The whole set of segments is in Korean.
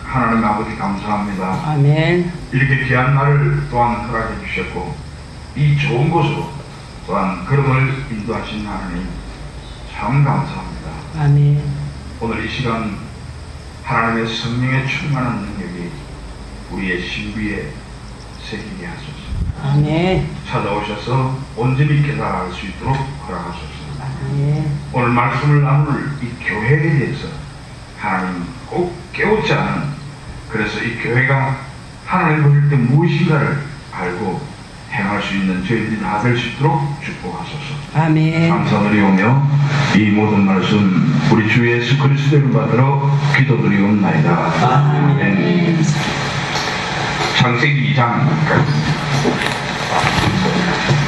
하나님 아버지 감사합니다. 아멘. 이렇게 귀한 날을 또한 허락해 주셨고 이 좋은 곳으로 또한 걸음을 인도하신 하나님 참 감사합니다. 아멘. 오늘 이 시간 하나님의 성령에 충만한 능력이 우리의 신부에 새기게 하소서. 아멘. 찾아오셔서 온전히 깨달아 알 수 있도록 허락하소서. 아멘. 오늘 말씀을 나눌 이 교회에 대해서 하나님 꼭 깨우지 않은, 그래서 이 교회가 하나님 보실 때 무엇인가를 알고 행할 수 있는 저희들이 다 될 수 있도록 축복하소서. 아멘. 감사드리오며 이 모든 말씀 우리 주 예수 그리스도를 받들어 기도드리옵나이다. 아멘. 창세기 2장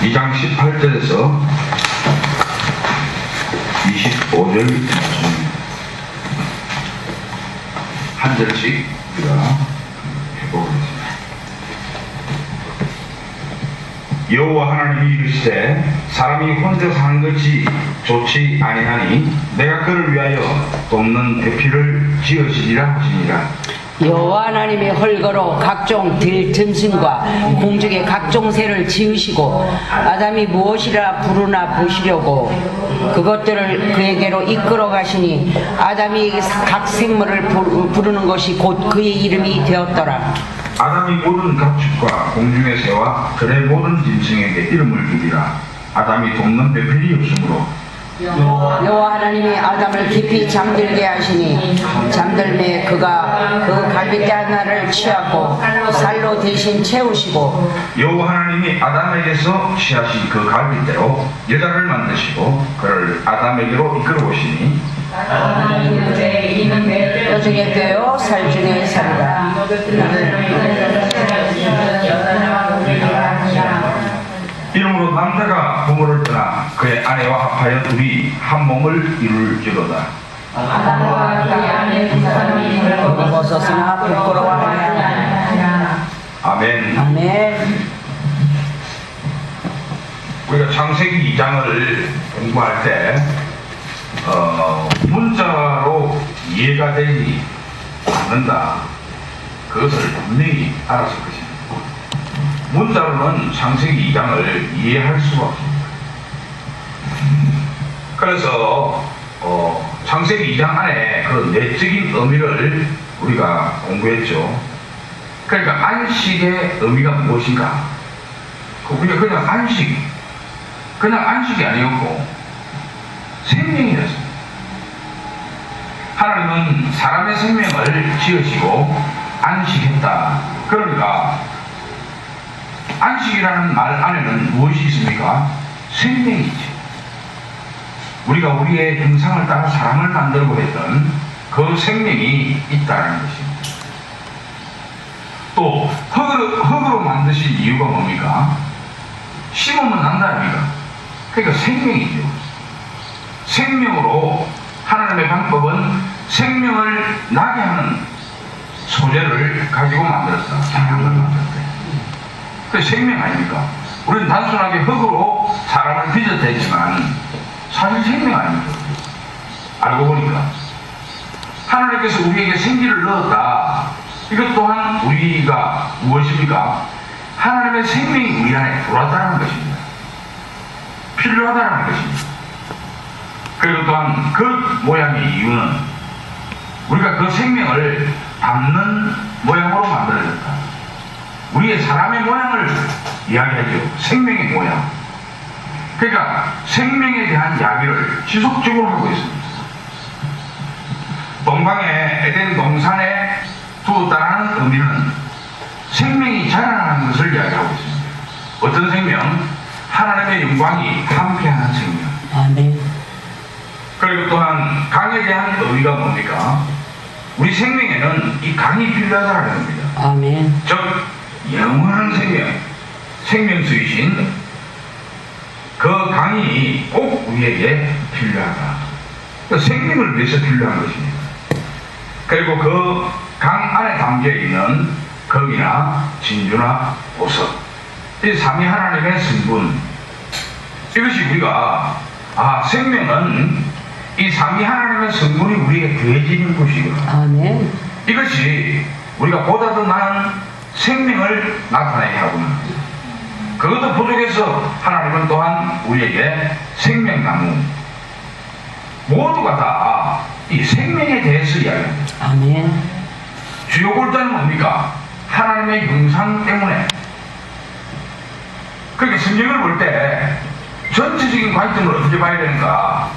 18절에서 25절 말씀 한 절씩 우리가 해보겠습니다. 여호와 하나님이 이르시되 사람이 혼자 사는 것이 좋지 아니하니 내가 그를 위하여 돕는 대피를 지으시리라 하시니라. 여호와 하나님의 헐거로 각종 들짐승과 공중의 각종 새를 지으시고 아담이 무엇이라 부르나 보시려고 그것들을 그에게로 이끌어 가시니 아담이 각 생물을 부르는 것이 곧 그의 이름이 되었더라. 아담이 모든 가축과 공중의 새와 들의 모든 짐승에게 이름을 주리라. 아담이 돕는 배필이 없으므로 여호와 하나님이 아담을 깊이 잠들게 하시니 잠들매 그가 그 갈빗대 하나를 취하고 살로 대신 채우시고 여호와 하나님이 아담에게서 취하신 그 갈빗대로 여자를 만드시고 그를 아담에게로 이끌어 오시니 뼈 중에 뼈요 살 중에 살이라. 이러므로 남자가 부모를 떠나 그의 아내와 합하여 둘이 한 몸을 이룰지로다. 벗었으나 부끄러워하냐. 아멘. 아멘. 우리가 창세기 2장을 공부할 때 문자로 이해가 되지 않는다, 그것을 분명히 알았을 것입니다. 문자로는 창세기 2장을 이해할 수가 없습니다. 그래서 창세기 2장 안에 그 내적인 의미를 우리가 공부했죠. 그러니까 안식의 의미가 무엇인가? 우리가 그냥 안식이 아니었고 생명이었습니다. 하나님은 사람의 생명을 지으시고 안식했다. 그러니까 안식이라는 말 안에는 무엇이 있습니까? 생명이지. 우리가 우리의 형상을 따라 사람을 만들고 했던 그 생명이 있다는 것입니다. 또 흙으로 만드신 이유가 뭡니까? 심으면 난다니까. 그러니까 생명이죠. 생명으로 하나님의 방법은 생명을 나게 하는 소재를 가지고 만들었다. 사람을 만들었다. 그 생명 아닙니까? 우리는 단순하게 흙으로 사람을 빚었다 했지만 사실 생명 아닙니까? 알고 보니까 하나님께서 우리에게 생기를 넣었다. 이것 또한 우리가 무엇입니까? 하나님의 생명이 우리 안에 들어왔다는 것입니다. 필요하다는 것입니다. 그리고 또한 그 모양의 이유는 우리가 그 생명을 담는 모양으로 만들어졌다. 우리의 사람의 모양을 이야기하죠. 생명의 모양. 그러니까 생명에 대한 이야기를 지속적으로 하고 있습니다. 동방의 에덴 동산에 두었다는 의미는 생명이 자라나는 것을 이야기하고 있습니다. 어떤 생명? 하나님의 영광이 함께하는 생명. 아멘. 그리고 또한 강에 대한 의미가 뭡니까? 우리 생명에는 이 강이 필요하다는 겁니다. 아멘. 즉 영원한 생명수이신 그 강이 꼭 우리에게 필요하다. 그 생명을 위해서 필요한 것입니다. 그리고 그 강 안에 담겨 있는 금이나 진주나 보석, 이 삼위 하나님의 성분, 이것이 우리가 생명은 이 삼위 하나님의 성분이 우리에게 더해지는 것이구나. 아멘. 이것이 우리가 보다 더 나은 생명을 나타내게 하구나. 그것도 부족해서 하나님은 또한 우리에게 생명나무, 모두가 다 이 생명에 대해서 이야기합니다. 아멘. 주요 골자는 뭡니까? 하나님의 형상 때문에. 그러니까 성경을 볼 때 전체적인 관점을 어떻게 봐야 되는가?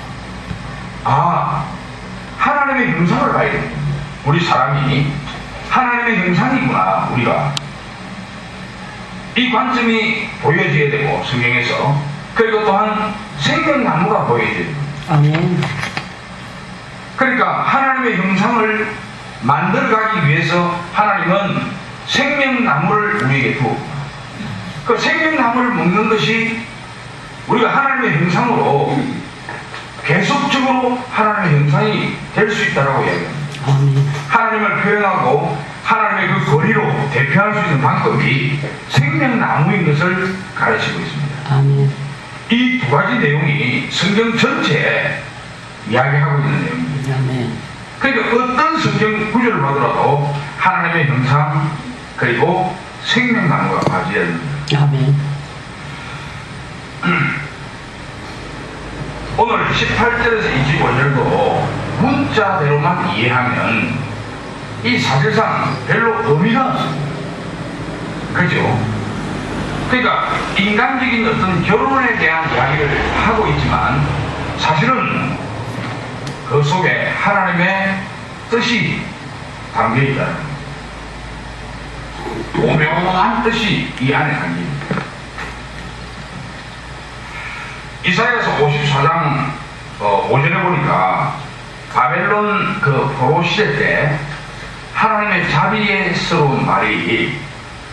하나님의 형상을 봐야 됩니다. 우리 사람이 하나님의 형상이구나. 우리가 이 관점이 보여져야 되고, 성경에서. 그리고 또한 생명나무가 보여져야 됩니다. 아멘. 그러니까 하나님의 형상을 만들어가기 위해서 하나님은 생명나무를 우리에게 두었고, 그 생명나무를 먹는 것이 우리가 하나님의 형상으로 계속적으로 하나님의 형상이 될 수 있다고 이야기합니다. 하나님을 표현하고 하나님의 그 거리로 대표할 수 있는 방법이 생명나무인 것을 가르치고 있습니다. 아멘. 이 두 가지 내용이 성경 전체에 이야기하고 있는 내용입니다. 아멘. 그러니까 어떤 성경 구절을 보더라도 하나님의 형상 그리고 생명나무가 빠져야 됩니다. 아멘. 오늘 18절에서 25절도 문자대로만 이해하면 이 사실상 별로 의미가 없습니다. 그죠? 그러니까 인간적인 어떤 결혼에 대한 이야기를 하고 있지만 사실은 그 속에 하나님의 뜻이 담겨 있다는 오묘한 뜻이 이 안에 담겨 있습니다. 이사야서 54장 5절에 보니까 바벨론 그 포로 시대 때 하나님의 자비스러운 말이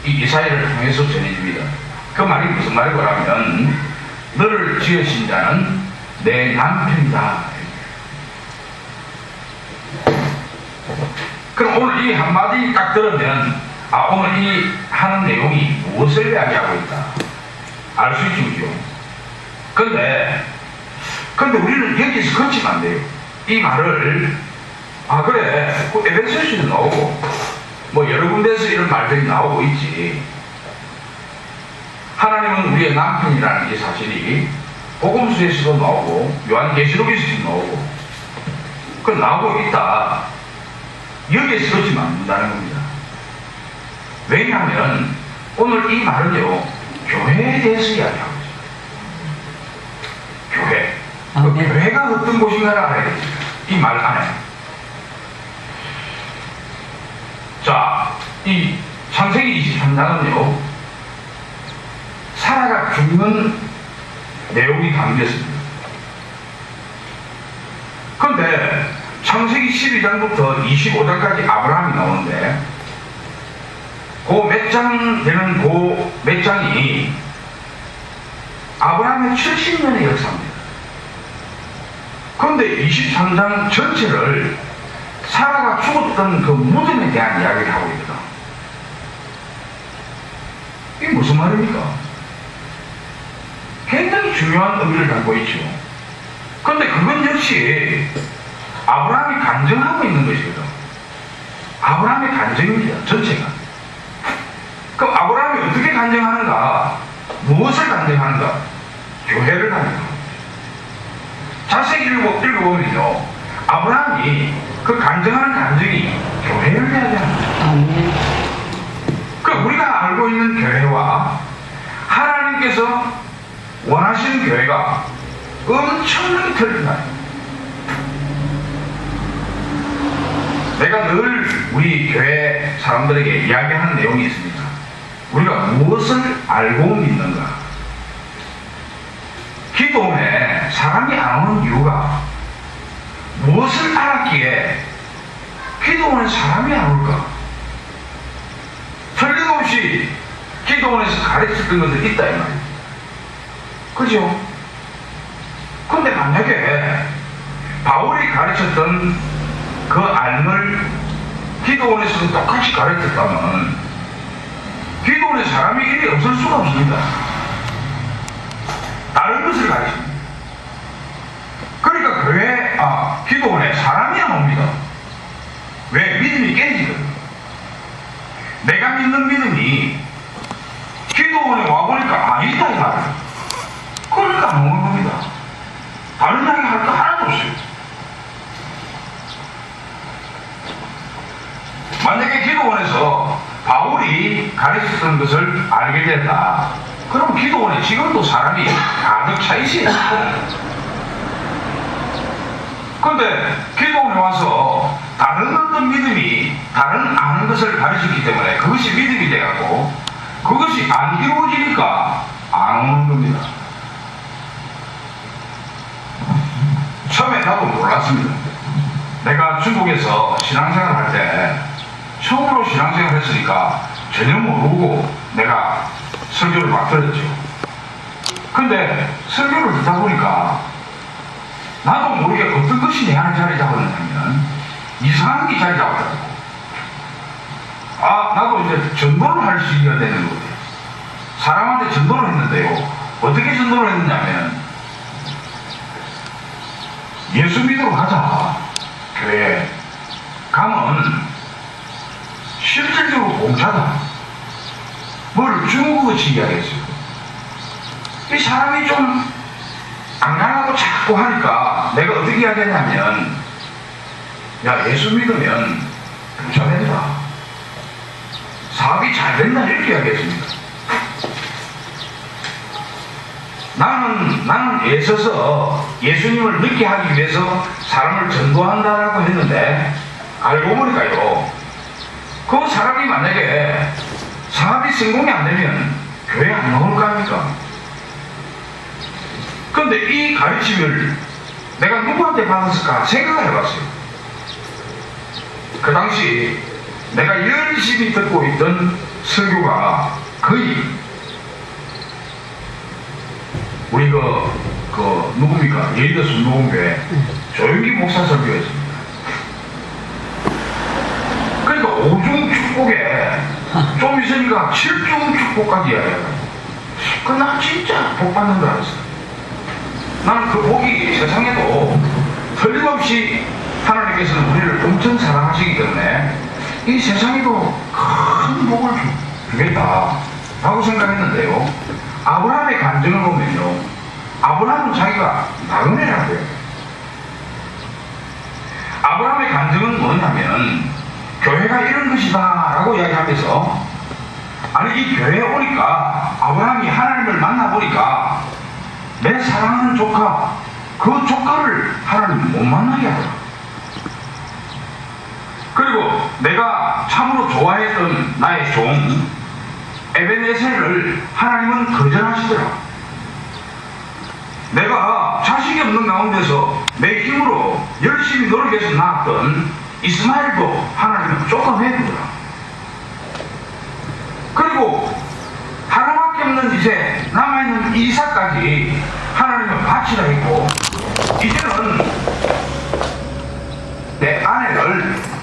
이 이사야를 통해서 전해집니다. 그 말이 무슨 말이냐면 너를 지으신 자는 내 남편이다. 그럼 오늘 이 한마디 딱 들으면 오늘 이 하는 내용이 무엇을 이야기하고 있다 알 수 있죠. 근데 우리는 여기서 그치면 안 돼요. 이 말을 그래 그 에베소서에도 나오고 뭐 여러 군데에서 이런 말들이 나오고 있지. 하나님은 우리의 남편이라는 이 사실이 복음서에서도 나오고 요한계시록에서도 나오고 그 나오고 있다. 여기에서 그치면 안 된다는 겁니다. 왜냐하면 오늘 이 말은요 교회에 대해서 이야기하고 있어요. 교회. 그 교회가 어떤 곳인가를 알아야 됩니다. 이 말 안에. 자, 이 창세기 23장은요 사라가 죽는 내용이 담겼습니다. 그런데 창세기 12장부터 25장까지 아브라함이 나오는데 그 몇 장 되는 그 몇 장이 아브라함의 70년의 역사입니다. 그런데 23장 전체를 사라가 죽었던 그 무덤에 대한 이야기를 하고 있거든. 이게 무슨 말입니까? 굉장히 중요한 의미를 갖고 있죠. 그런데 그건 역시 아브라함이 간증하고 있는 것이거든. 아브라함의 간증입니다. 전체가. 그럼 아브라함이 어떻게 간증하는가? 무엇을 간증하는가? 교회를 간증합니다. 자세히 읽어보면요 아브라함이 그 간증하는 간증이 교회를 이야기합니다. 그 우리가 알고 있는 교회와 하나님께서 원하시는 교회가 엄청나게 틀린다. 내가 늘 우리 교회 사람들에게 이야기하는 내용이 있습니다. 우리가 무엇을 알고 믿는가? 기도원에 사람이 안 오는 이유가 무엇을 알았기에 기도원에 사람이 안 올까? 틀림없이 기도원에서 가르쳤던 것들이 있다 이 말이에요. 그죠? 근데 만약에 바울이 가르쳤던 그 알을 기도원에서도 똑같이 가르쳤다면 기도원에 사람이 일이 없을 수가 없습니다. 다른 것을 가르칩니다. 그러니까 기도원에 사람이 안 옵니다. 왜? 믿음이 깨지거든. 내가 믿는 믿음이 기도원에 와보니까 아니다 이 말이에요. 그러니까 안 오는 겁니다. 다른 이야기 할 거 하나도 없어요. 만약에 기도원에서 바울이 가르쳤던 것을 알게 됐다. 그럼 기도원에 지금도 사람이 가득 차 있어요. 그런데 기도원에 와서 다른 어떤 믿음이 다른 아는 것을 가르치기 때문에 그것이 믿음이 돼갖고 그것이 안 이루어지니까 안 오는 겁니다. 처음에 나도 몰랐습니다. 내가 중국에서 신앙생활 할 때 처음으로 신앙생활 했으니까 전혀 모르고 내가 설교를 막 들었죠. 근데 설교를 듣다 보니까 나도 모르게 어떤 것이 내 안에 자리 잡았냐면 이상한 게 자리 잡았다고. 나도 이제 전도를 할 시기가 되는 거예요. 사람한테 전도를 했는데요. 어떻게 전도를 했느냐면 예수 믿으러 가자. 교회에 가면 실질적으로 공짜다. 뭘 중국어치 이야기했어요. 이 사람이 좀 안강하고 자꾸 하니까 내가 어떻게 이야기했냐면 야, 예수 믿으면 부자 된다. 사업이 잘 된다. 이렇게 이야기했습니다. 나는 애써서 예수님을 믿게 하기 위해서 사람을 전도한다라고 했는데 알고 보니까요, 그 사람이 만약에 사업이 성공이 안 되면 교회 안 나올 거 아닙니까? 그런데 이 가르침을 내가 누구한테 받았을까 생각을 해봤어요. 그 당시 내가 열심히 듣고 있던 설교가 거의 우리 누굽니까? 예의도 순복음교회 조용기 목사 설교였습니다. 그러니까 5중 축복에 좀 있으니까 7중 축복까지 이야기해요. 나 진짜 복 받는 줄 알았어요. 나는 그 복이 세상에도 틀림없이 하나님께서는 우리를 엄청 사랑하시기 때문에 이 세상에도 큰 복을 주겠다 라고 생각했는데요, 아브라함의 간증을 보면요, 아브라함은 자기가 나그네라고 해요. 아브라함의 간증은 뭐냐면 교회가 이런 것이다 라고 이야기하면서, 아니 이 교회에 오니까 아브라함이 하나님을 만나보니까 내 사랑하는 조카, 그 조카를 하나님 못 만나게 하더라. 그리고 내가 참으로 좋아했던 나의 종 에베네셀을 하나님은 거절하시더라. 내가 자식이 없는 가운데서 내 힘으로 열심히 노력해서 낳았던 이스마엘도 하나님은 쫓아내더라. 그리고 하나밖에 없는 이제 남아있는 이삭까지 하나님은 바치라 했고, 이제는 내 아내를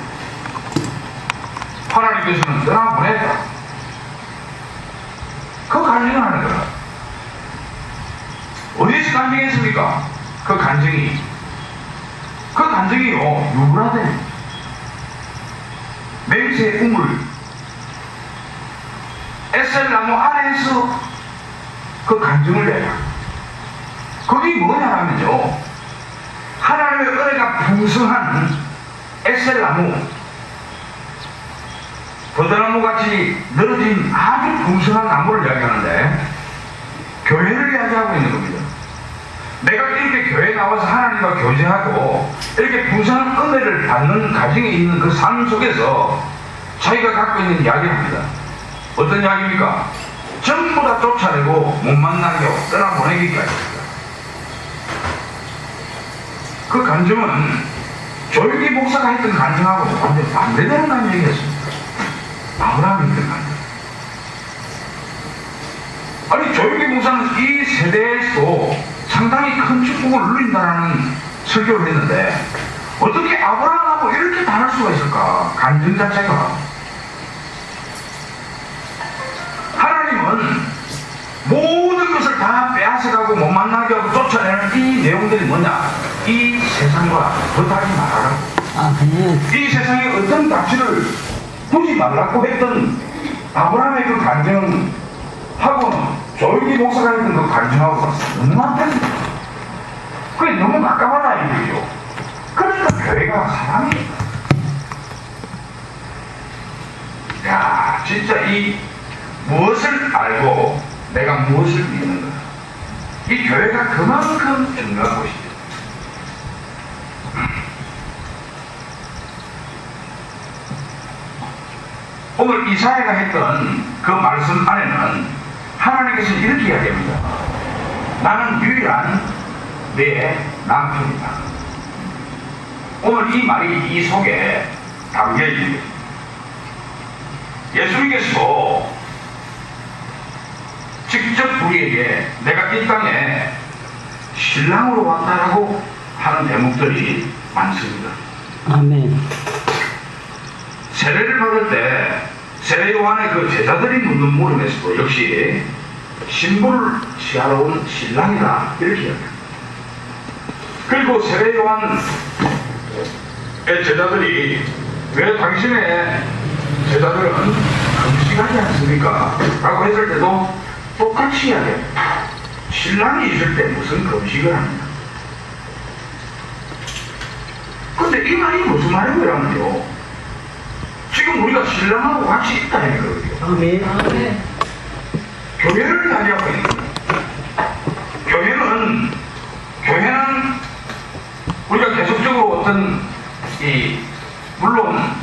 하나님께서는 떠나보냈다. 그 간증을 하는 거야. 어디서 간증했습니까? 그 간증이요, 유브라데 맹세의 우물 에셀나무 아래에서 그 간증을 내라. 그게 뭐냐면요, 하나님의 은혜가 풍성한 에셀나무, 버드나무같이 늘어진 아주 풍성한 나무를 이야기하는데 교회를 이야기하고 있는 겁니다. 내가 이렇게 교회에 나와서 하나님과 교제하고 이렇게 풍성한 은혜를 받는 가정에 있는 그 삶 속에서 자기가 갖고 있는 이야기를 합니다. 어떤 이야기입니까? 전부 다 쫓아내고 못 만나게 하고 떠나보내기까지. 그 간증은 조용기 목사가 했던 간증하고 완전 반대되는 간증이었습니다. 아브라함이 했던 간증. 아니 조용기 목사는 이 세대에서도 상당히 큰 축복을 누린다라는 설교를 했는데 어떻게 아브라함하고 이렇게 다를 수가 있을까? 간증 자체가. 하나님은 모든 것을 다 빼앗아가고 못 만나게 하고 쫓아내는 이 내용들이 뭐냐? 이 세상과 거다하지 말아라고. 아멘. 이 세상에 어떤 가치를 두지 말라고 했던 아브라함의 그 간증하고는 조용히 목사가 했던 그 간증하고는 너무 많다니까. 그게 너무 가까워라 이거죠. 그러니까 교회가 사랑이에요. 야, 진짜 이 무엇을 알고 내가 무엇을 믿는가. 이 교회가 그만큼 중요한 곳이죠. 오늘 이사야가 했던 그 말씀 안에는 하나님께서 이렇게 이야기합니다. 나는 유일한 내 남편이다. 오늘 이 말이 이 속에 담겨 있는 것입니다. 예수님께서도 직접 우리에게 내가 이 땅에 신랑으로 왔다라고 하는 대목들이 많습니다. 아멘. 세례를 받을 때 세례 요한의 그 제자들이 묻는 물음에서도 역시 신부를 취하러 온 신랑이다 이렇게 이야기합니다. 그리고 세례 요한의 제자들이 왜 당신의 제자들은 금식하지 않습니까? 라고 했을 때도 똑같이 이야기합니다. 신랑이 있을 때 무슨 금식을 합니까? 근데 이 말이 무슨 말이냐면요, 지금 우리가 신랑하고 같이 있다는 거거든요. 아멘. 교회를 이야기하고 있는 거예요. 교회는 우리가 계속적으로 어떤 물론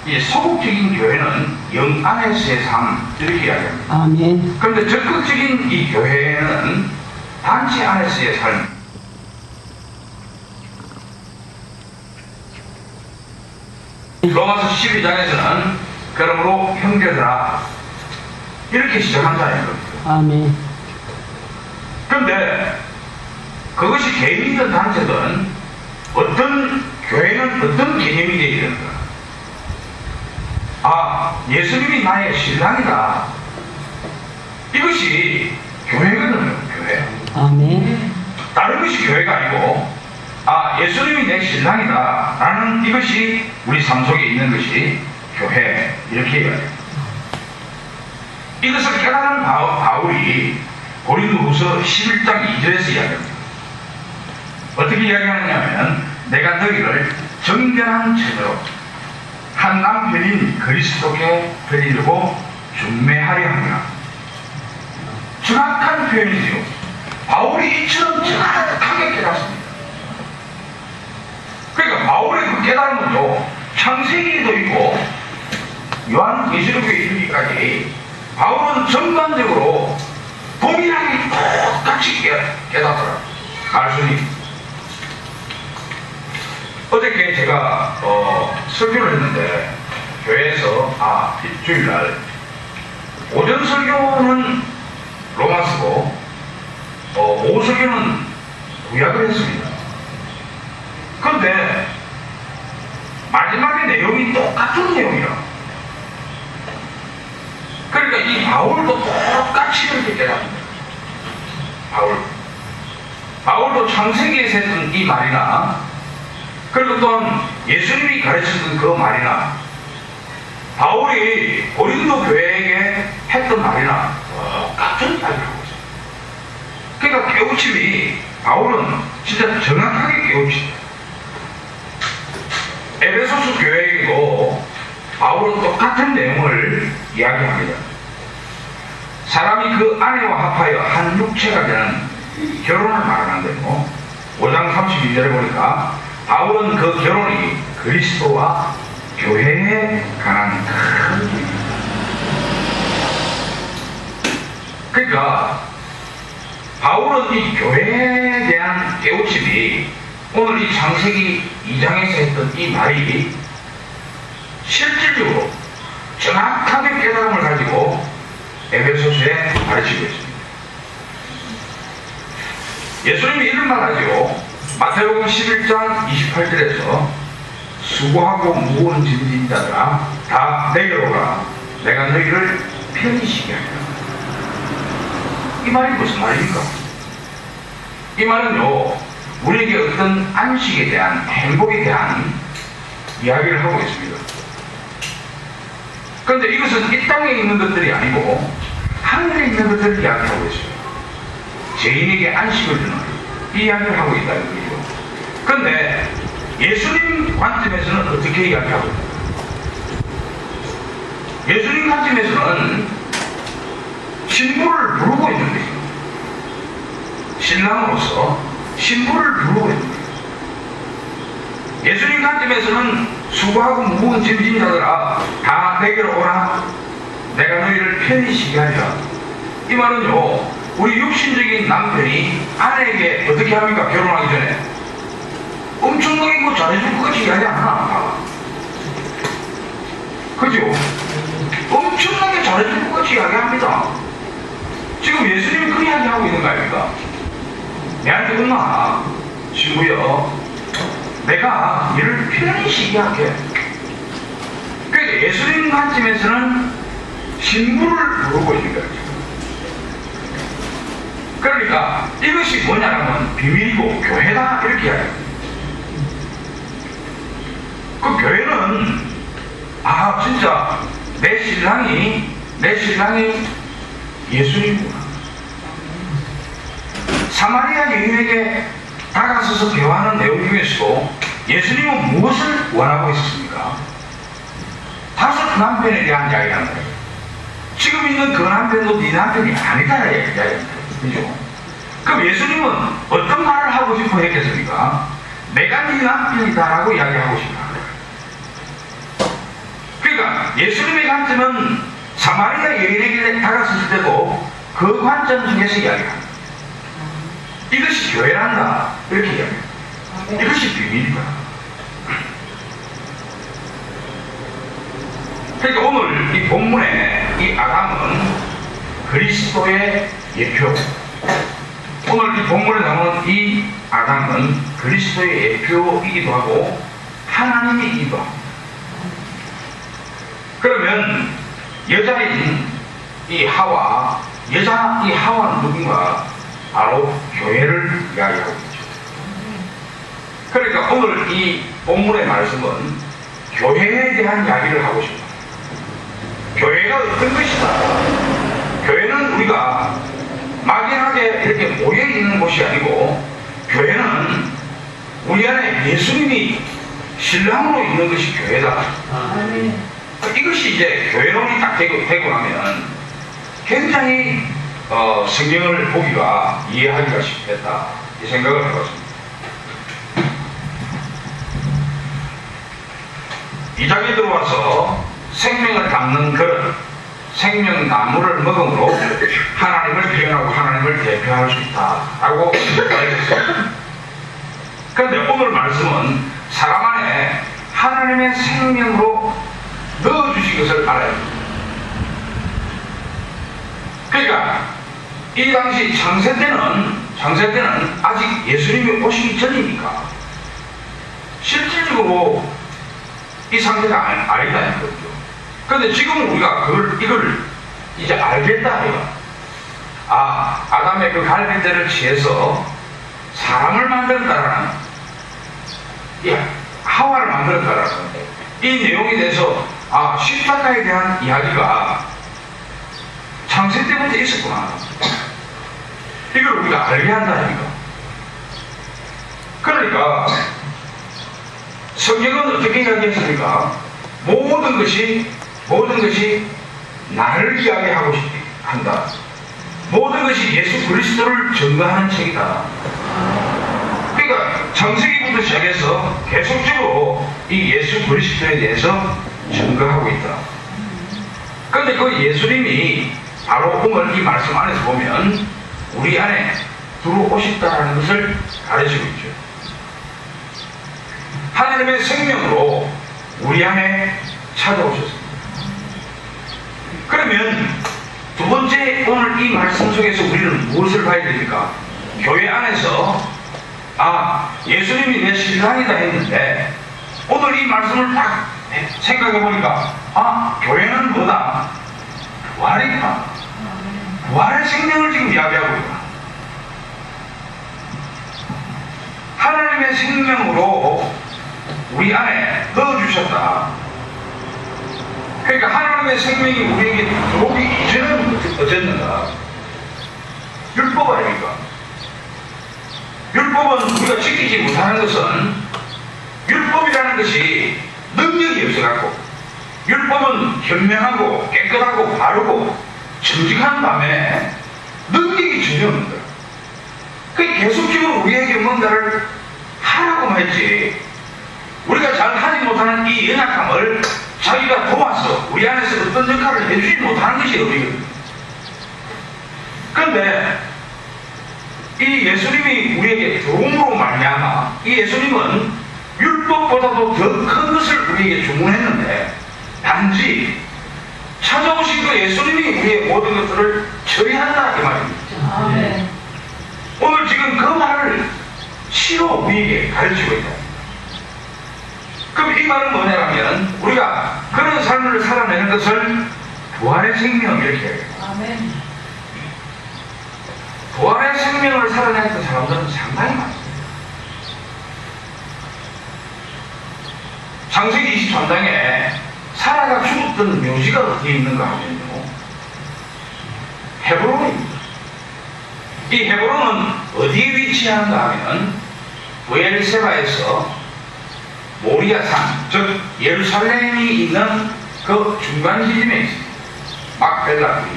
이 소극적인 교회는 영 안에서의 삶 이렇게 이야기합니다. 아멘. 그런데 적극적인 이 교회는 단체 안에서의 삶. 로마서 12장에서는 그러므로 형제들아 이렇게 시작한다는 겁니다. 아멘. 그런데 그것이 개인이든 단체든 어떤 교회는 어떤 개념이 되어야 되는가? 아, 예수님이 나의 신랑이다. 이것이 교회거든요. 교회. 아멘. 다른 것이 교회가 아니고, 아, 예수님이 내 신랑이다 라는 이것이 우리 삶 속에 있는 것이 교회, 이렇게 이야기합니다. 이것을 깨달은 바울이 고린도후서 11장 2절에서 이야기합니다. 어떻게 이야기하느냐면, 내가 너희를 정결한 처녀로 한 남편인 그리스도께 드리려고 중매하려 합니다. 정확한 표현이죠. 바울이 이처럼 정확하게 깨닫습니다. 그러니까 바울의 그 깨달음은요, 창세기에도 있고 요한계시록에 이르기까지 바울은 전반적으로 동일하게 똑같이 깨닫더라. 말씀이. 어저께 제가 설교를 했는데 교회에서 주일날 오전 설교는 로마서고 오후 설교는 구약을 했습니다. 그런데 마지막에 내용이 똑같은 내용이라. 그러니까 이 바울도 똑같이 이렇게 깨닫습니다. 바울도 창세기에서 했던 이 말이나, 그리고 또한 예수님이 가르쳤던 그 말이나, 바울이 고린도 교회에게 했던 말이나 똑같은 이야기를 하고 있어요. 그러니까 깨우침이, 바울은 진짜 정확하게 깨우칩니다. 에베소서 교회에게도 바울은 똑같은 내용을 이야기합니다. 사람이 그 아내와 합하여 한 육체가 되는 결혼을 말하는데요, 5장 32절에 보니까 바울은 그 결혼이 그리스도와 교회에 관한 큰 얘기입니다. 그러니까 바울은 이 교회에 대한 깨우침이 오늘 이 창세기 2장에서 했던 이 말이 실질적으로 정확하게 깨달음을 가지고 에베소서에 가르치고 있습니다. 예수님이 이런 말 하죠. 마태복음 11장 28절에서 수고하고 무거운 짐진 자들아 다 내게로 오라 내가 너희를 편히 쉬게 하리라. 이 말이 무슨 말입니까? 이 말은요 우리에게 어떤 안식에 대한 행복에 대한 이야기를 하고 있습니다. 그런데 이것은 이 땅에 있는 것들이 아니고 하늘에 있는 것들을 이야기하고 있어요. 죄인에게 안식을 주는 이 이야기를 하고 있다는 거죠. 그런데 예수님 관점에서는 어떻게 이야기하고 있습니까? 예수님 관점에서는 신부를 부르고 있는 거죠. 신랑으로서 신부를 부르고 있는 거죠. 예수님 관점에서는 수고하고 무거운 짐진 자들아 다 내게로 오라 내가 너희를 편히 쉬게 하리라. 이 말은요 우리 육신적인 남편이 아내에게 어떻게 합니까? 결혼하기 전에 엄청나게 뭐 잘해줄 것 같이 이야기 안 하나? 그죠? 엄청나게 잘해줄 것 같이 이야기합니다. 지금 예수님이 그 이야기하고 있는 거 아닙니까? 내한테 엄마 신부여 내가 너를 편히 쉬게 할게. 그러니까 예수님 관점에서는 신부를 부르고 있는 거죠. 그러니까 이것이 뭐냐면 비밀이고 교회다 이렇게 이야기합니다. 그 교회는 진짜 내 신랑이 예수님이구나. 사마리아 여인에게 다가서서 대화하는 내용 중에서도 예수님은 무엇을 원하고 있었습니까? 다섯 남편에 대한 이야기를 하는 거예요. 지금 있는 그 남편도 네 남편이 아니다 이야기합니다. 그죠? 그럼 예수님은 어떤 말을 하고 싶어 했겠습니까? 내가 네 남편이다라고 이야기하고 싶다. 그러니까 예수님의 관점은 사마리아 여인에게 다가섰을 때도 그 관점 중에서 이야기합니다. 이것이 교회란다 이렇게 이야기합니다. 이것이 비밀이다. 그러니까 오늘 이 본문에 이 아담은 그리스도의 예표. 오늘 이 본문에 나오는 이 아담은 그리스도의 예표이기도 하고 하나님이기도 하고. 그러면 여자인 이 하와, 여자 이 하와는 누군가? 바로 교회를 이야기하고 있죠. 그러니까 오늘 이 본문의 말씀은 교회에 대한 이야기를 하고 싶다. 교회가 어떤 것이다. 교회는 우리가 막연하게 이렇게 모여있는 곳이 아니고 교회는 우리 안에 예수님이 신랑으로 있는 것이 교회다. 이것이 이제 교회론이 딱 되고 나면 굉장히 성경을 보기가 이해하기가 쉽겠다 이 생각을 해봤습니다. 이 장에 들어와서 생명을 담는 그릇, 생명나무를 먹음으로 하나님을 표현하고 하나님을 대표할 수 있다라고 말했습니다. 그런데 오늘 말씀은 사람 안에 하나님의 생명으로 넣어주신 것을 알아야 합니다. 그러니까 이 당시 창세 때는 아직 예수님이 오시기 전이니까 실질적으로 이 상태가 아니다는 거죠. 그런데 지금 우리가 이걸 이제 알겠다 이거. 아담의 그 갈빗대를 취해서 사람을 만들었다라는, 하와를 만들었다라는 이 내용에 대해서 십자가에 대한 이야기가 창세 때부터 있었구나. 이걸 우리가 알게 한다니까. 그러니까 성경은 어떻게 이야기했습니까? 모든 것이 나를 이야기하고 한다. 모든 것이 예수 그리스도를 증거하는 책이다. 그러니까 창세기부터 시작해서 계속적으로 이 예수 그리스도에 대해서 증거하고 있다. 그런데 그 예수님이 바로 오늘 이 말씀 안에서 보면 우리 안에 들어오셨다는 것을 가르치고 있죠. 하나님의 생명으로 우리 안에 찾아오셨습니다. 그러면 두 번째 오늘 이 말씀 속에서 우리는 무엇을 봐야 됩니까? 교회 안에서 아, 예수님이 내 신랑이다 했는데 오늘 이 말씀을 딱 생각해 보니까 아, 교회는 뭐다? 부활이구나. 부활의 생명을 지금 이야기하고 있구나. 하나님의 생명으로 우리 안에 넣어주셨다. 그러니까 하나님의 생명이 우리에게 들어오기 이전에는 어땠는가? 율법 아닙니까? 율법은 우리가 지키지 못하는 것은 율법이라는 것이 능력이 없어갖고 율법은 현명하고 깨끗하고 바르고 정직한 반면에 능력이 전혀 없는 거야. 그게 계속적으로 우리에게 뭔가를 하라고만 했지 우리가 잘 하지 못하는 이 연약함을 자기가 도와서 우리 안에서 어떤 역할을 해주지 못하는 것이 우리거든요. 그런데 이 예수님이 우리에게 들어옴으로 말미암아 이 예수님은 율법보다도 더 큰 것을 우리에게 주문했는데 단지 찾아오신 그 예수님이 우리의 모든 것들을 처리한다 이 말입니다. 오늘 지금 그 말을 시로 우리에게 가르치고 있다. 그럼 이 말은 뭐냐면 우리가 그런 삶을 살아내는 것을 부활의 생명 이렇게 해요. 부활의 생명을 살아냈던 사람들은 상당히 많습니다. 창세기 23장에 사라가 죽었던 묘지가 어디에 있는가 하면요, 헤브론입니다. 이 헤브론은 어디에 위치한가 하면 브엘세바에서 모리아산, 즉 예루살렘이 있는 그 중간 지점에 있습니다. 막벨라 굴.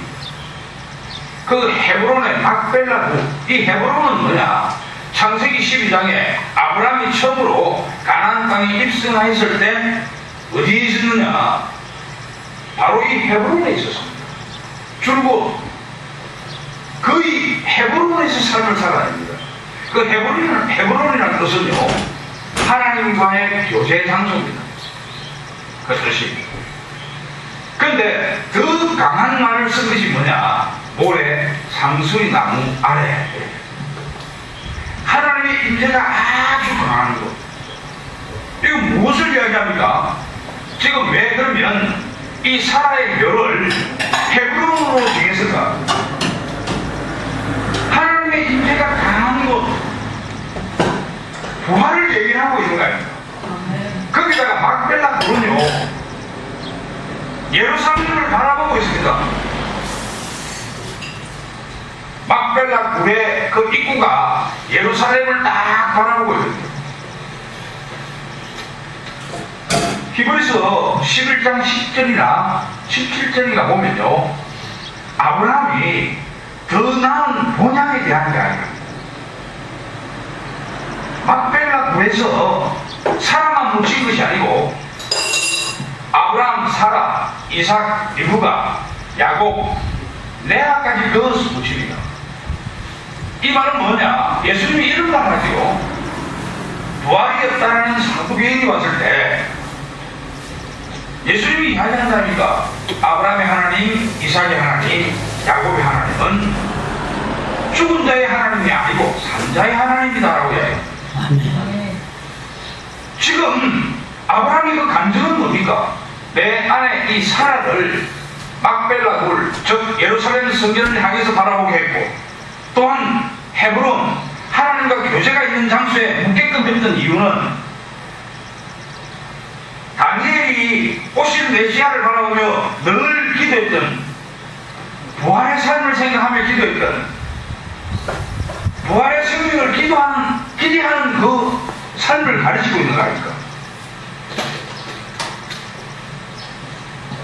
그 헤브론의 막벨라 굴. 이 헤브론은 뭐냐? 창세기 12장에 아브라함이 처음으로 가나안 땅에 입성하였을 때 어디에 있었느냐? 바로 이 헤브론에 있었습니다. 줄곧 거의 헤브론에서 삶을 살아냅니다. 그 헤브론이라는 뜻은요, 하나님과의 교제 장소입니다. 그 뜻이. 그런데 더 강한 말을 쓴 것이 뭐냐? 모래 상수리 나무 아래. 하나님의 임재가 아주 강한 것. 이거 무엇을 이야기합니까? 지금 왜 그러면 이 사라의 묘를 헤브론으로 정했을까? 하나님의 임재가 강한 것, 부활을 얘기하고 있는 거 아닙니까? 거기다가 막벨라 굴은요, 예루살렘을 바라보고 있습니다. 막벨라 굴의 그 입구가 예루살렘을 딱 바라보고 있습니다. 히브리서 11장 10절이나 17절인가 보면요, 아브라함이 더 나은 본향에 대한 게 아니라 막벨라 굴에서 사라만 묻힌 것이 아니고 아브라함, 사라, 이삭, 리브가, 야곱, 레아까지 넣어서 묻힙니다. 이 말은 뭐냐? 예수님이 이런 말 하지요. 부활이 없다는 사도계획이 왔을 때 예수님이 이야기한다니까 아브라함의 하나님, 이삭의 하나님, 야곱의 하나님은 죽은 자의 하나님이 아니고 산 자의 하나님이다라고 이야기합니다. 지금 아브라함의 그 감정은 뭡니까? 내 안에 이 사라를 막벨라 굴, 즉 예루살렘 성전을 향해서 바라보게 했고, 또한 헤브론, 하나님과 교제가 있는 장소에 묵게끔 했던 이유는 다니엘이 오실 메시아를 바라보며 늘 기도했던, 부활의 삶을 생각하며 기도했던, 부활의 생명을 기대하는 그 삶을 가르치고 있는 거 아닙니까?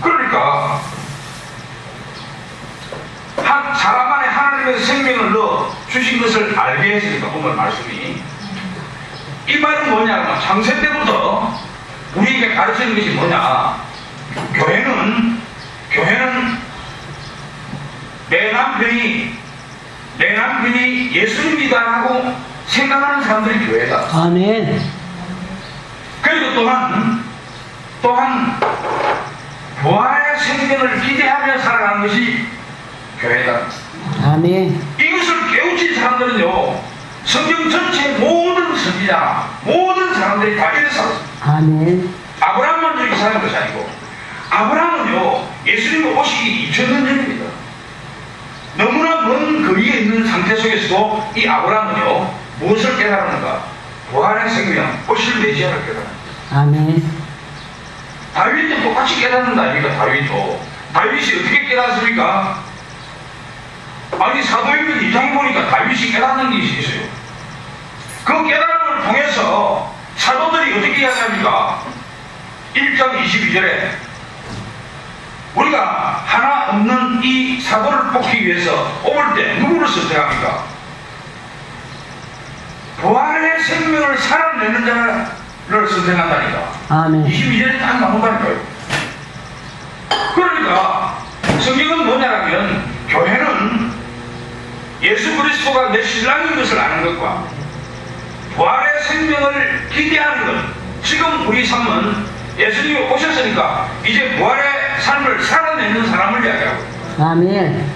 그러니까 한 사람 안에 하나님의 생명을 넣어 주신 것을 알게 했으니까 오늘 말씀이, 이 말은 뭐냐? 창세 때부터 우리에게 가르치는 것이 뭐냐? 교회는 내 남편이 예수님이다라고 생각하는 사람들이 교회다. 아멘. 그리고 또한 부활의 생명을 기대하며 살아가는 것이 교회다. 아멘. 이것을 깨우친 사람들은요, 성경 전체 모든 선지자, 모든 사람들이 다 이래 살았습니다. 아멘. 아브라함만 저렇게 사는 것이 아니고, 아브라함은요, 예수님 오시기 2000년 전입니다. 너무나 먼 거리에 있는 상태 속에서도 이 아브라함은요, 무엇을 깨달았는가? 부활의 생명, 오실 메시아를 깨달았습니다. 아멘. 다윗도 똑같이 깨닫는다 아닙니까? 다윗이 어떻게 깨닫습니까? 아니, 사도행전 2장에 보니까 다윗이 깨닫는 게 있어요. 그 깨달음을 통해서 사도들이 어떻게 이야기합니까? 1장 22절에 우리가 하나 없는 이 사도를 뽑기 위해서 뽑을 때 누구를 선택합니까? 부활의 생명을 살아내는 자를 선택한다니까. 아멘. 22절에 딱 나온다니까요. 그러니까 성경은 뭐냐면, 교회는 예수 그리스도가 내 신랑인 것을 아는 것과 부활의 생명을 기대하는 것. 지금 우리 삶은 예수님이 오셨으니까 이제 부활의 삶을 살아내는 사람을 이야기하고, 아멘.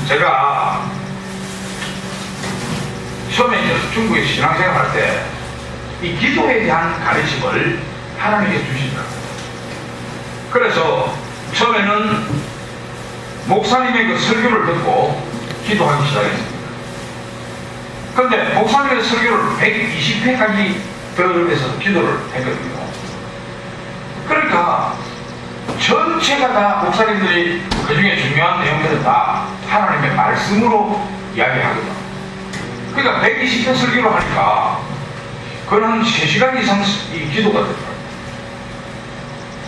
제가 처음에 중국에서 신앙생활 할 때 이 기도에 대한 가르침을 하나님께 주시더라고요. 그래서 처음에는 목사님의 그 설교를 듣고 기도하기 시작했습니다. 그런데 목사님의 설교를 120회까지 들으면서 기도를 했거든요. 그러니까 전체가 다 목사님들이 그 중에 중요한 내용들은 다 하나님의 말씀으로 이야기하거든요. 그러니까 120회 설교를 하니까 그건 한 3시간 이상 이 기도가 되더라고요.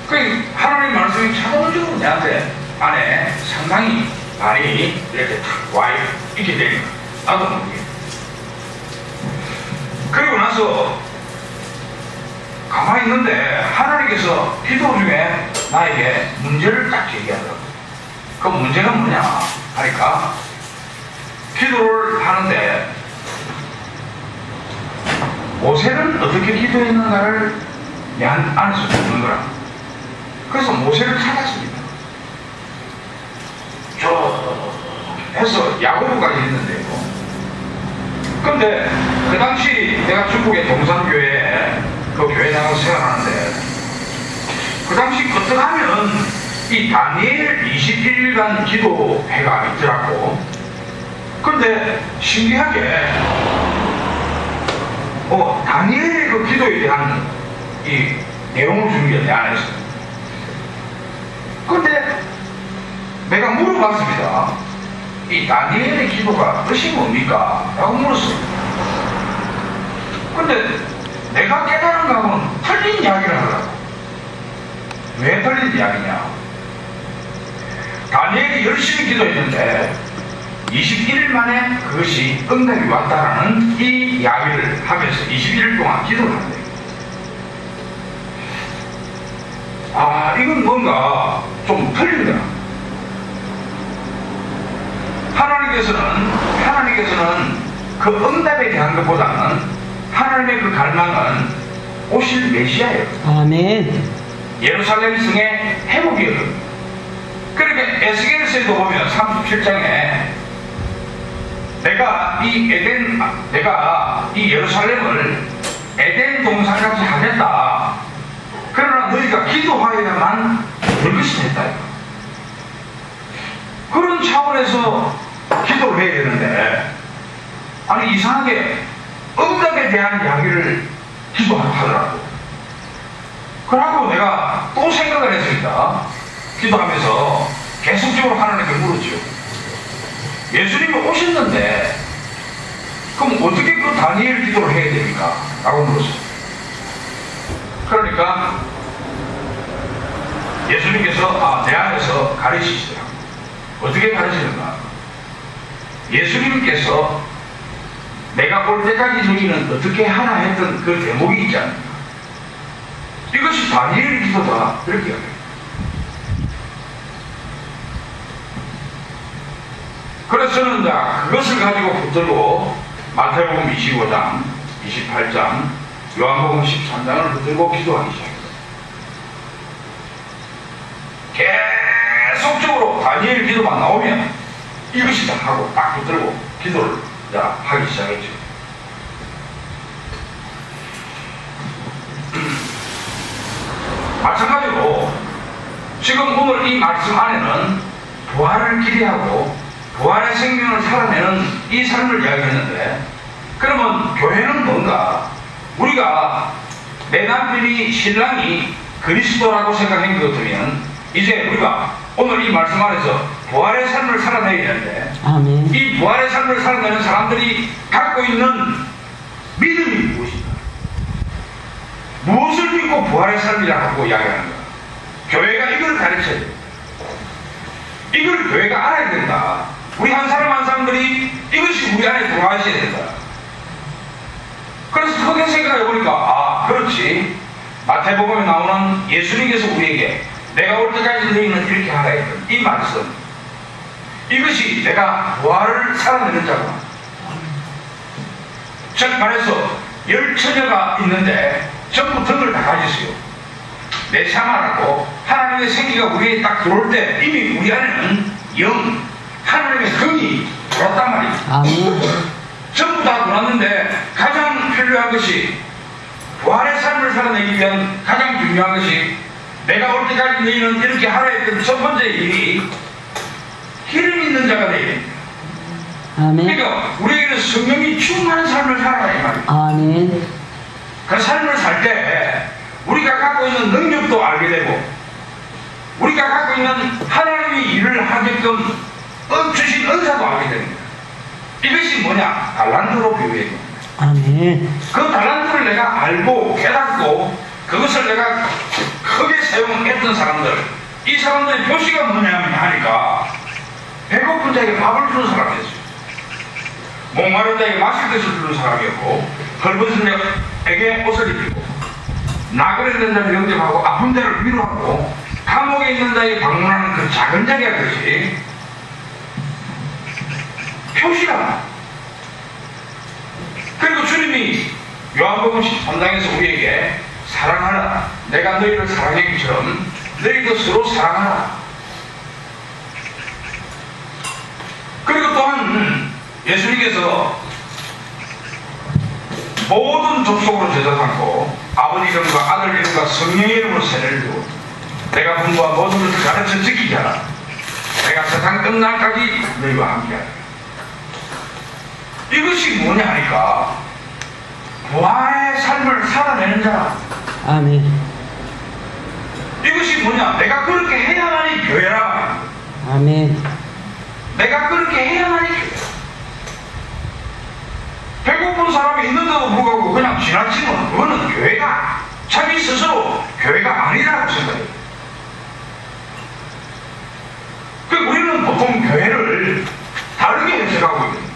그 하나님 말씀이 자동적으로 내한테 안에 상당히 많이 이렇게 탁 와 있게 되는 거예요. 나도 모르게. 그리고 나서 가만히 있는데 하나님께서 기도 중에 나에게 문제를 딱 제기하더라고요. 그 문제가 뭐냐 하니까, 기도를 하는데 모세는 어떻게 기도했는가를 내 안에서 묻는 거라. 그래서 모세를 찾았습니다. 쭉 해서 야고보까지 했는데요. 근데 그 당시 내가 중국의 동산교회에 그 교회 나가서 생활하는데, 그 당시 어떡하면 이 다니엘 21일간 기도회가 있더라고. 근데 신기하게 다니엘의 그 기도에 대한 이 내용을 주는 게 내 안에 있어요. 근데 내가 물어봤습니다. 이 다니엘의 기도가 뜻이 뭡니까? 라고 물었어요. 근데 내가 깨달은 거하고는 틀린 이야기를 하더라고. 왜 틀린 이야기냐? 다니엘이 열심히 기도했는데 21일 만에 그것이 응답이 왔다라는 이 이야기를 하면서 21일 동안 기도를 한대요. 이건 뭔가 좀 틀린 거야. 하나님께서는 그 응답에 대한 것보다는 하나님의 그 갈망은 오실 메시아예요. 아멘. 예루살렘 성의 회복이거든요. 그러니까 에스겔서에도 보면 37장에 내가 이 예루살렘을 에덴 동산같이 하겠다. 그러나 너희가 기도하여야만 될 것이 됐다. 그런 차원에서 기도를 해야 되는데, 아니 이상하게 응답에 대한 이야기를 기도하더라고. 그러고 내가 또 생각을 했습니다. 기도하면서 계속적으로 하나님께 물었죠. 예수님이 오셨는데 그럼 어떻게 그 다니엘 기도를 해야 됩니까? 라고 물었어요. 그러니까 예수님께서 내 안에서 가르치시더라고요. 어떻게 가르치는가? 예수님께서 내가 올 때까지 너희는 어떻게 하나 했던 그 대목이 있지 않습니까? 이것이 다니엘 기도다. 이렇게 이야기해요. 그래서 저는 그것을 가지고 붙들고 마태복음 25장, 28장, 요한복음 13장을 붙들고 기도하기 시작했어요. 계속적으로 다니엘 기도만 나오면 이것이 다 하고 딱 붙들고 기도를 하기 시작했죠. 마찬가지로 지금 오늘 이 말씀 안에는 부활을 기대하고 부활의 생명을 살아내는 이 삶을 이야기했는데, 그러면 교회는 뭔가? 우리가 내 남편이 신랑이 그리스도라고 생각한 것 같으면 이제 우리가 오늘 이 말씀 안에서 부활의 삶을 살아내야 되는데, 아멘. 이 부활의 삶을 살아내는 사람들이 갖고 있는 믿음이 무엇인가? 무엇을 믿고 부활의 삶이라고 이야기하는가? 교회가 이걸 가르쳐야 돼. 이걸 교회가 알아야 된다. 우리 한 사람 한 사람들이 이것이 우리 안에 들어와야 된다. 그래서 크게 생각해보니까, 아, 그렇지. 마태복음에 나오는 예수님께서 우리에게 내가 올 때까지 너희는 이렇게 하라 했던 이 말씀, 이것이 내가 부활을 살아내는 자구나. 즉 말해서 10처녀가 있는데 전부 덕을 다 가졌어요. 내 샤마라고 하나님의 생기가 우리에 딱 들어올 때 이미 우리 안에는 하나님의 긍이 들어왔단 말이에요. 아멘. 전부 다 들어왔는데 가장 필요한 것이, 부활의 삶을 살아내기 위한 가장 중요한 것이, 내가 올 때까지 너희는 이렇게 하라 했던 첫 번째 일이 기름 있는 자가 되어야 됩니다. 아멘. 그러니까 우리에게는 성령이 충만한 삶을 살아라 이 말이에요. 아멘. 그 삶을 살 때 우리가 갖고 있는 능력도 알게 되고, 우리가 갖고 있는 하나님의 일을 하게끔 주신 은사도 알게 됩니다. 이것이 뭐냐? 달란트로 비유해 줍니다. 아멘. 그 달란트를 내가 알고 깨닫고 그것을 내가 크게 사용했던 사람들, 이 사람들의 표시가 뭐냐면 하니까, 배고픈 자에게 밥을 주는 사람이었어요. 목마른 자에게 마실 것을 주는 사람이었고, 헐벗은 자에게 옷을 입히고, 나그네된 자를 영접하고, 아픈 자를 위로하고, 감옥에 있는 자에게 방문하는 그 작은 자리야. 것이 표시라. 그리고 주님이 요한복음 13장에서 우리에게 사랑하라, 내가 너희를 사랑했기처럼 너희도 서로 사랑하라. 그리고 또한 예수님께서 모든 족속으로 제자 삼고 아버지 이름과 아들 이름과 성령의 이름으로 세례를 주고 내가 분부한 모든 것을 가르쳐 지키게 하라. 내가 세상 끝날까지 너희와 함께하라. 이것이 뭐냐 하니까, 부활의 삶을 살아내는 자라. 아멘. 이것이 뭐냐? 내가 그렇게 해야만이 교회라. 아멘. 내가 그렇게 해야만이 교회. 배고픈 사람이 있는데도 불구하고 그냥 지나치면 그거는 교회가, 자기 스스로 교회가 아니라고 생각해요. 그 우리는 보통 교회를 다르게 해석하고 있거든요.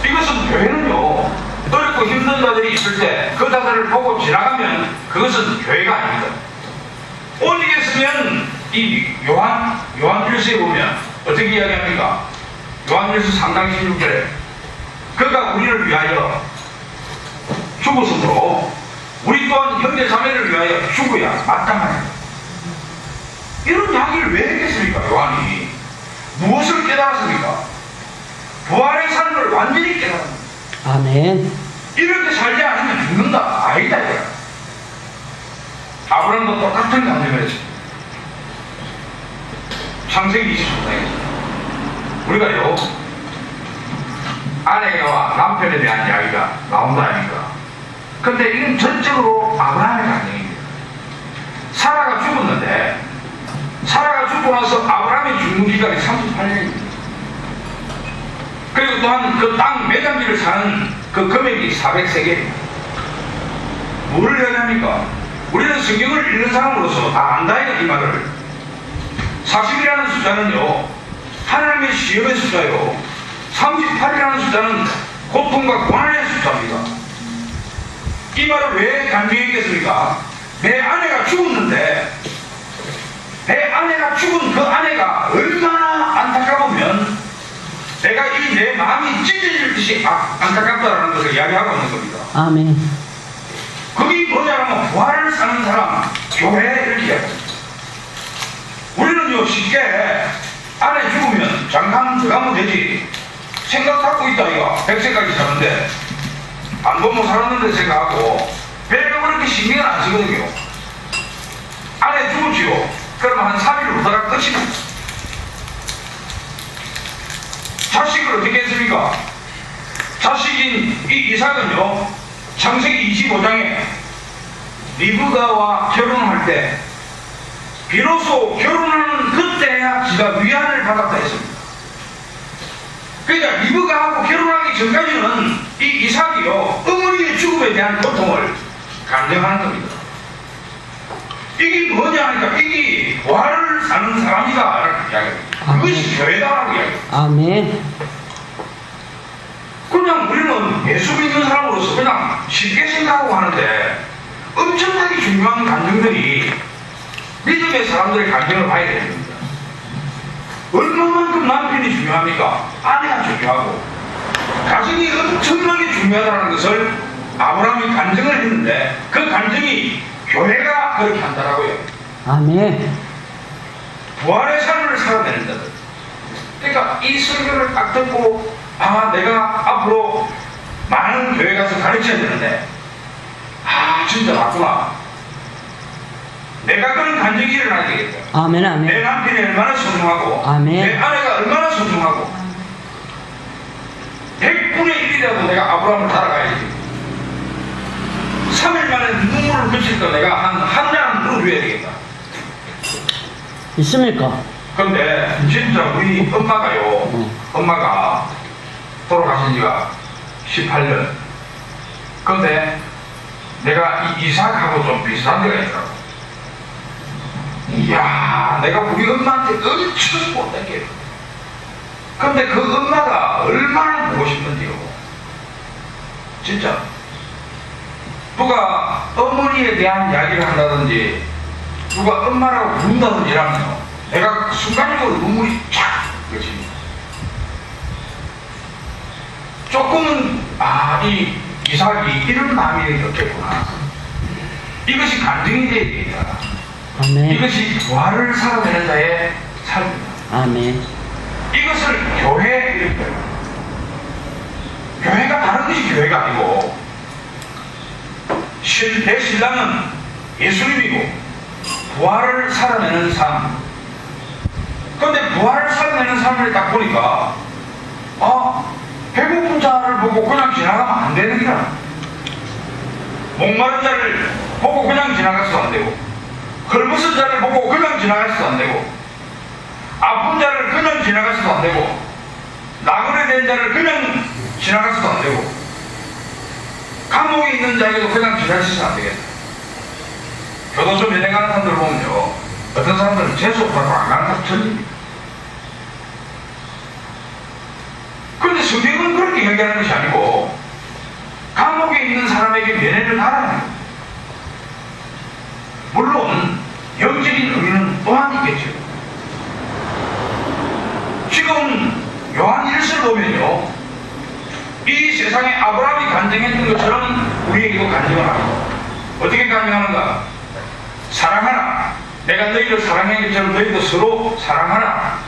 이것은 교회는요, 어렵고 힘든 자들이 있을 때 그 자들을 보고 지나가면 그것은 교회가 아닙니다. 오직에 쓰면 이 요한일서에 보면 어떻게 이야기합니까? 요한일서 3장 16절에 그가 우리를 위하여 죽었으므로 우리 또한 형제 자매를 위하여 죽어야 마땅하다. 이런 이야기를 왜 했겠습니까? 요한이 무엇을 깨달았습니까? 부활의 삶을 완전히 깨달았습니다. 아멘. 이렇게 살지 않으면 죽는다. 아니다 이거야. 아브라함도 똑같은 감정을 했습니다. 창세기 24장에 우리가요, 아내와 남편에 대한 이야기가 나온다 아닙니까? 근데 이건 전적으로 아브라함의 감정입니다. 사라가 죽었는데, 사라가 죽고 나서 아브라함이 죽는 기간이 38년입니다. 그리고 또한 그 땅 매장지를 사는 그 금액이 400세겔입니다. 뭐를 얘기합니까? 우리는 성경을 읽는 사람으로서 다 안다 이 말을. 40이라는 숫자는요, 하나님의 시험의 숫자요, 38이라는 숫자는 고통과 고난의 숫자입니다. 이 말을 왜 강조했겠습니까? 내 아내가 죽었는데, 내 아내가 죽은 그 아내가 얼마나 안타까우면 내가 이 내 마음이 찢어질 듯이 안타깝다라는 것을 이야기하고 있는 겁니다. 아멘. 그게 뭐냐면 부활을 사는 사람, 교회 이렇게 이야기합니다. 우리는요 쉽게 아내 죽으면 잠깐 들어가면 되지. 생각 갖고 있다 이거. 100세까지 사는데 안 보면 살았는데 생각하고 별로 그렇게 신경을 안 쓰거든요. 아내 죽었지요. 그러면 한 3일 후다가 끝이고. 자식을 어떻게 했습니까? 자식인 이 이삭은요, 창세기 25장에 리브가와 결혼할 때 비로소 결혼하는 그때야 지가 위안을 받았다 했습니다. 그러니까 리브가하고 결혼하기 전까지는 이 이삭이요, 어머니의 죽음에 대한 고통을 감정하는 겁니다. 이게 뭐냐 하니까 이게 부활을 사는 사람이다 라는 이야기입니다. 그것이 교회다라고 이야기합니다. 아멘. 그냥 우리는 예수 믿는 사람으로서 그냥 쉽게 생각하고 하는데 엄청나게 중요한 감정들이 믿음의 사람들의 감정을 봐야 됩니다. 얼마만큼 남편이 중요합니까? 아내가 중요하고 가정이 엄청나게 중요하다는 것을 아브라함이 간증을 했는데 그 간증이 교회가 그렇게 한다라고요. 아멘. 부활의 삶을 살아내는다. 그러니까 이 설교를 딱 듣고 아 내가 앞으로 많은 교회 가서 가르쳐야 되는데 아 진짜 맞구나. 내가 그런 간증이 일어나야 되겠다. 아멘. 아멘. 내 남편이 얼마나 소중하고 아멘. 내 아내가 얼마나 소중하고 100분의 1이라도 내가 아브라함을 따라가야지. 3일 만에 눈물을 그칠 거 내가 한 잔 물어줘야 되겠다. 있습니까? 근데 진짜 우리 엄마가요, 엄마가 돌아가신 지가 18년. 근데 내가 이 이삭하고 좀 비슷한 데가 있더라고. 이야, 내가 우리 엄마한테 엄청 못되게. 근데 그 엄마가 얼마나 보고 싶은지요. 진짜. 누가 어머니에 대한 이야기를 한다든지, 누가 엄마라고 부른다든지 이러면요. 내가 순간적으로 눈물이 쫙 그렇지. 조금은 이 이삭이 이런 마음이 느꼈구나. 이것이 간증이 되어야 되겠다. 아멘. 이것이 부활을 살아내는 자의 삶입니다. 아멘. 이것을 교회 이렇게 교회가 다른 것이 교회가 아니고 대신랑은 예수님이고 부활을 살아내는 삶. 그런데 부활을 살아내는 삶을 딱 보니까 배고픈 자를 보고 그냥 지나가면 안 되는 거야. 목마른 자를 보고 그냥 지나가서도 안 되고 헐벗은 자를 보고 그냥 지나가서도 안 되고 아픈 자를 그냥 지나가서도 안 되고 나그네 된 자를 그냥 지나가서도 안 되고 감옥에 있는 자에게도 그냥 지나가서도 안 되겠다. 교도소 면회 가는 사람들 보면요, 어떤 사람들은 재수없다고 안 가는 사람 전입니다. 그런데 성경은 그렇게 얘기하는 것이 아니고 감옥에 있는 사람에게 면회를 하라는 겁니다. 물론 영적인 의미는 또한 있겠죠. 지금 요한 1서를 보면요, 이 세상에 아브라함이 간증했던 것처럼 우리에게도 간증을 하고, 어떻게 간증하는가? 사랑하라. 내가 너희를 사랑한 것처럼 너희도 서로 사랑하라.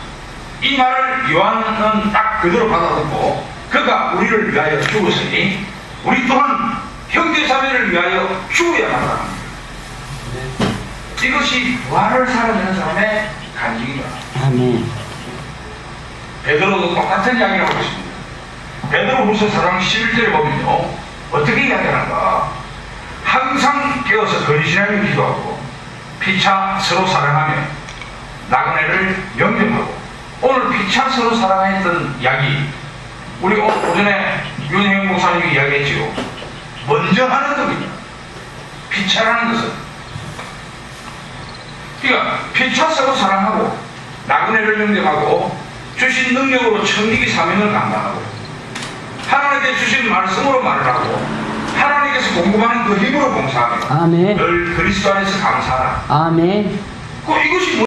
이 말을 요한은 딱 그대로 받아듣고 그가 우리를 위하여 죽었으니 우리 또한 형제자매를 위하여 죽어야 한다. 이것이 부활을 살아내는 사람의 간증이다. 아멘. 베드로도 똑같은 이야기를 하고 있습니다. 베드로후서 4장 11절에 보면요, 어떻게 이야기하는가? 항상 깨어서 근신하며 기도하고 피차 서로 사랑하며 나그네를 영접하고. 오늘 피차 서로 사랑했던 이야기, 우리 오전에 윤혜영 목사님이 이야기했지요. 먼저 하는 겁니다. 피차라는 것은. 그러니까 피차 서로 사랑하고 나그네를 영접하고 주신 능력으로 천기기 사명을 감당하고 하나님께 주신 말씀으로 말을 하고 하나님께서 공급하는 그 힘으로 봉사하며 아멘. 늘 그리스도 안에서 감사하라. 아멘. 이것이